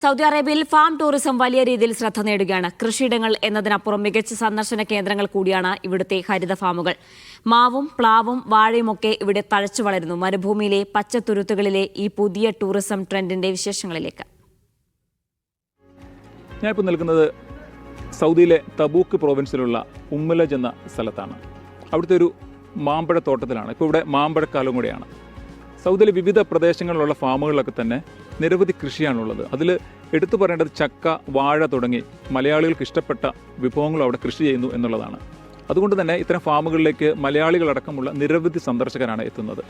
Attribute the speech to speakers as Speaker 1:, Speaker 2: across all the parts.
Speaker 1: Saudi അറേബ്യയിൽ farm tourism വലിയ രീതിയിൽ ശ്രദ്ധ നേടുകയാണ്. കൃഷിയിടങ്ങൾ എന്നതിനപ്പുറം മികച്ച സന്ദർശന കേന്ദ്രങ്ങൾ കൂടിയാണ് ഇവിടുത്തെ ഹരിത ഫാമുകൾ. മാവും പ്ലാവും വാഴയുമൊക്കെ ഇവിടെ തഴച്ചു വളരുന്നു. മരുഭൂമിയിലെ പച്ചത്തുരുത്തുകളിലെ ഈ പുതിയ ടൂറിസം ട്രെൻഡിന്റെ വിശേഷങ്ങളിലേക്ക്.
Speaker 2: ഞാനിപ്പോൾ നിൽക്കുന്നത് സൗദിയിലെ തബൂക്ക് പ്രോവിൻസിലുള്ള ഉമ്മലജ് എന്ന സ്ഥലത്താണ്. അവിടുത്തെ ഒരു മാമ്പഴത്തോട്ടത്തിലാണ്. ഇപ്പോൾ ഇവിടെ മാമ്പഴക്കാലം കൂടെയാണ്. സൗദിയിലെ വിവിധ പ്രദേശങ്ങളിലുള്ള ഫാമുകളിലൊക്കെ തന്നെ നിരവധി കൃഷിയാണുള്ളത്. അതിൽ എടുത്തു പറയേണ്ടത് ചക്ക, വാഴ തുടങ്ങി മലയാളികൾക്ക് ഇഷ്ടപ്പെട്ട വിഭവങ്ങൾ അവിടെ കൃഷി ചെയ്യുന്നു എന്നുള്ളതാണ്. അതുകൊണ്ട് തന്നെ ഇത്തരം ഫാമുകളിലേക്ക് മലയാളികളടക്കമുള്ള നിരവധി സന്ദർശകരാണ് എത്തുന്നത്.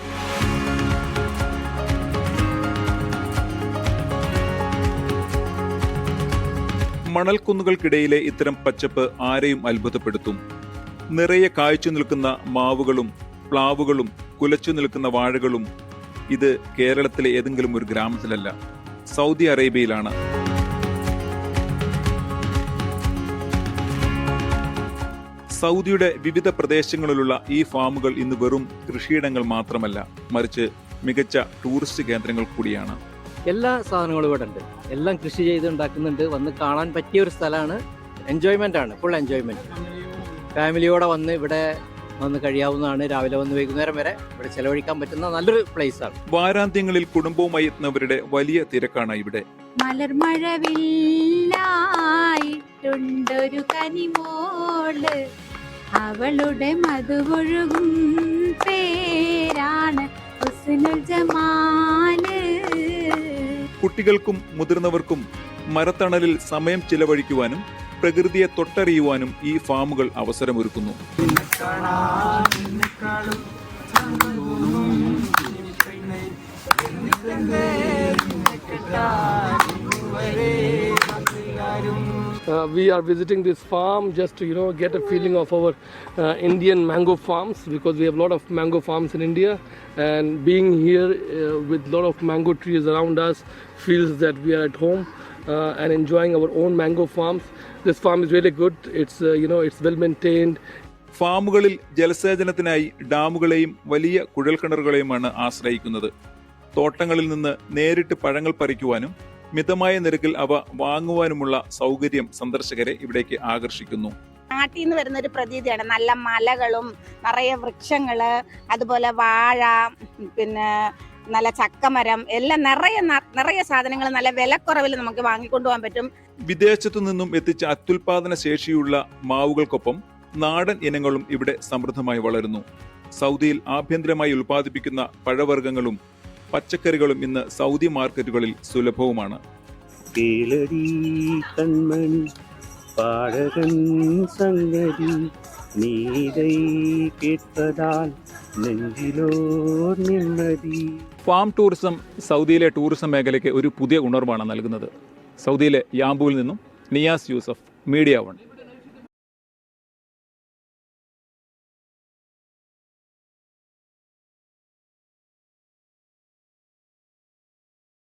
Speaker 2: മണൽക്കുന്നുകൾക്കിടയിലെ ഇത്തരം പച്ചപ്പ് ആരെയും അത്ഭുതപ്പെടുത്തും. നിറയെ കായ്ച്ചു നിൽക്കുന്ന മാവുകളും പ്ലാവുകളും കുലച്ചു നിൽക്കുന്ന വാഴകളും ഇത് കേരളത്തിലെ ഏതെങ്കിലും ഒരു ഗ്രാമത്തിലല്ല, സൗദി അറേബ്യയിലാണ്. സൗദിയുടെ വിവിധ പ്രദേശങ്ങളിലുള്ള ഈ ഫാമുകൾ ഇന്ന് വെറും കൃഷിയിടങ്ങൾ മാത്രമല്ല, മറിച്ച് മികച്ച ടൂറിസ്റ്റ് കേന്ദ്രങ്ങൾ കൂടിയാണ്.
Speaker 3: എല്ലാ സാധനങ്ങളും ഇവിടെ ഉണ്ട്. എല്ലാം കൃഷി ചെയ്ത് ഉണ്ടാക്കുന്നുണ്ട്. വന്ന് കാണാൻ പറ്റിയ ഒരു സ്ഥലമാണ്. എൻജോയ്മെന്റ് ആണ്, ഫുൾ എൻജോയ്മെന്റ്. ഫാമിലിയോടെ വന്ന് ഇവിടെ വന്ന് കഴിയാവുന്നതാണ്. രാവിലെ വന്ന് വൈകുന്നേരം വരെ ഇവിടെ ചെലവഴിക്കാൻ പറ്റുന്ന നല്ലൊരു പ്ലേസ് ആണ്.
Speaker 2: വാരാന്ത്യങ്ങളിൽ കുടുംബവുമായി എത്തുന്നവരുടെ വലിയ തിരക്കാണ് ഇവിടെ.
Speaker 4: മലർമഴവില്ലായിട്ടുണ്ടൊരു കനിമോള്, അവളുടെ മധുവൊഴുകും പേരാണ് ഹുസ്നുൽ ജമാല്.
Speaker 2: കുട്ടികൾക്കും മുതിർന്നവർക്കും മരത്തണലിൽ സമയം ചിലവഴിക്കുവാനും പ്രകൃതിയെ തൊട്ടറിയുവാനും ഈ ഫാമുകൾ അവസരമൊരുക്കുന്നു.
Speaker 5: We are visiting this farm just to get a feeling of our Indian mango farms, because we have a lot of mango farms in India, and being here with a lot of mango trees around us feels that we are at home and enjoying our own mango farms. This farm is really good. It's it's well maintained.
Speaker 2: ഫാമുകളിൽ ജലസേചനത്തിനായി ഡാമുകളെയും വലിയ കുഴൽക്കിണറുകളെയുമാണ് ആശ്രയിക്കുന്നത്. തോട്ടങ്ങളിൽ നിന്ന് നേരിട്ട് പഴങ്ങൾ പറിക്കുവാനും മിതമായ നിരക്കിൽ അവ വാങ്ങുവാനുമുള്ള സൗകര്യം സന്ദർശകരെ ഇവിടേക്ക് ആകർഷിക്കുന്നു.
Speaker 6: നാട്ടിൽ നിന്ന് വരുന്ന ഒരു പ്രതീതിയാണ്. നല്ല മലകളും നിറയെ വൃക്ഷങ്ങള്, അതുപോലെ വാഴ, പിന്നെ നല്ല ചക്കമരം, എല്ലാം നിറയെ സാധനങ്ങൾ നല്ല വിലക്കുറവിൽ നമുക്ക് വാങ്ങിക്കൊണ്ടുപോകാൻ പറ്റും.
Speaker 2: വിദേശത്തു നിന്നും എത്തിച്ച അത്യുൽപാദന ശേഷിയുള്ള മാവുകൾക്കൊപ്പം നാടൻ ഇനങ്ങളും ഇവിടെ സമൃദ്ധമായി വളരുന്നു. സൗദിയിൽ ആഭ്യന്തരമായി ഉൽപ്പാദിപ്പിക്കുന്ന പഴവർഗ്ഗങ്ങളും പച്ചക്കറികളും ഇന്ന് സൗദി മാർക്കറ്റുകളിൽ സുലഭവുമാണ്. ഫാം ടൂറിസം സൗദിയിലെ ടൂറിസം മേഖലയ്ക്ക് ഒരു പുതിയ ഉണർവാണ് നൽകുന്നത്. സൗദിയിലെ യാംബുവിൽ നിന്നും നിയാസ് യൂസഫ്, മീഡിയ 1.